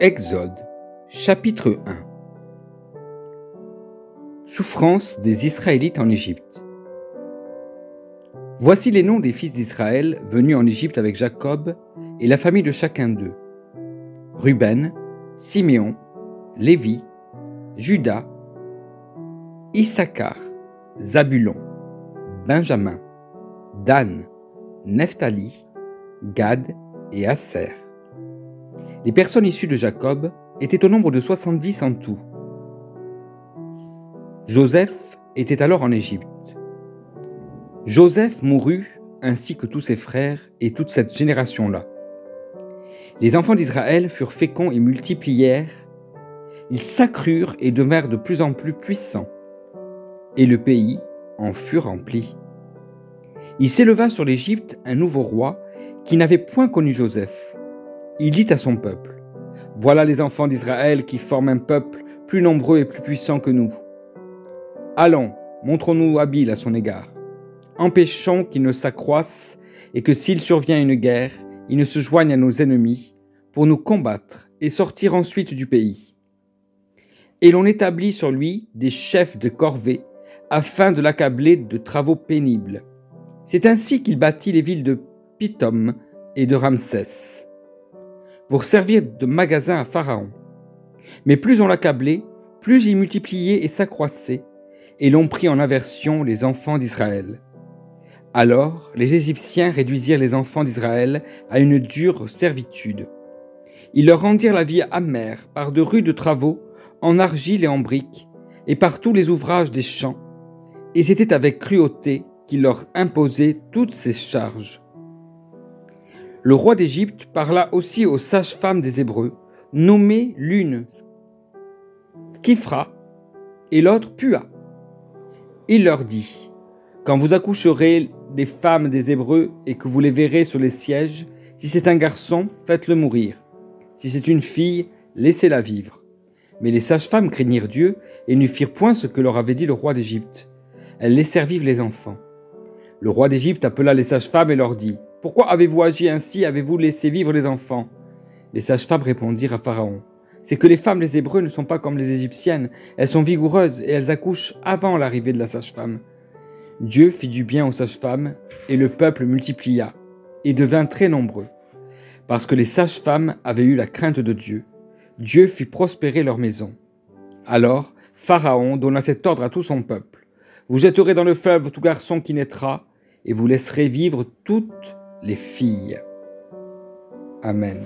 Exode, chapitre 1. Souffrance des Israélites en Égypte. Voici les noms des fils d'Israël venus en Égypte avec Jacob et la famille de chacun d'eux. Ruben, Siméon, Lévi, Juda, Issachar, Zabulon, Benjamin, Dan, Nephtali, Gad et Aser. Les personnes issues de Jacob étaient au nombre de 70 en tout. Joseph était alors en Égypte. Joseph mourut, ainsi que tous ses frères et toute cette génération-là. Les enfants d'Israël furent féconds et multiplièrent. Ils s'accrurent et devinrent de plus en plus puissants. Et le pays en fut rempli. Il s'éleva sur l'Égypte un nouveau roi qui n'avait point connu Joseph. Il dit à son peuple : « Voilà les enfants d'Israël qui forment un peuple plus nombreux et plus puissant que nous. Allons, montrons-nous habiles à son égard. Empêchons qu'il ne s'accroisse et que s'il survient une guerre, il ne se joigne à nos ennemis pour nous combattre et sortir ensuite du pays. » Et l'on établit sur lui des chefs de corvée afin de l'accabler de travaux pénibles. C'est ainsi qu'il bâtit les villes de Pithom et de Ramsès, pour servir de magasin à Pharaon. Mais plus on l'accablait, plus il multipliait et s'accroissait, et l'on prit en aversion les enfants d'Israël. Alors les Égyptiens réduisirent les enfants d'Israël à une dure servitude. Ils leur rendirent la vie amère par de rudes travaux, en argile et en briques, et par tous les ouvrages des champs, et c'était avec cruauté qu'ils leur imposaient toutes ces charges. Le roi d'Égypte parla aussi aux sages-femmes des Hébreux, nommées l'une Skifra et l'autre Pua. Il leur dit : « Quand vous accoucherez des femmes des Hébreux et que vous les verrez sur les sièges, si c'est un garçon, faites-le mourir. Si c'est une fille, laissez-la vivre. » Mais les sages-femmes craignirent Dieu et ne firent point ce que leur avait dit le roi d'Égypte. Elles laissèrent vivre les enfants. Le roi d'Égypte appela les sages-femmes et leur dit : « Pourquoi avez-vous agi ainsi? Avez-vous laissé vivre les enfants ?» Les sages-femmes répondirent à Pharaon : « C'est que les femmes des Hébreux ne sont pas comme les Égyptiennes. Elles sont vigoureuses et elles accouchent avant l'arrivée de la sage-femme. » Dieu fit du bien aux sages-femmes et le peuple multiplia et devint très nombreux. Parce que les sages-femmes avaient eu la crainte de Dieu, Dieu fit prospérer leur maison. Alors Pharaon donna cet ordre à tout son peuple : « Vous jetterez dans le fleuve tout garçon qui naîtra et vous laisserez vivre toutes les filles. » Amen.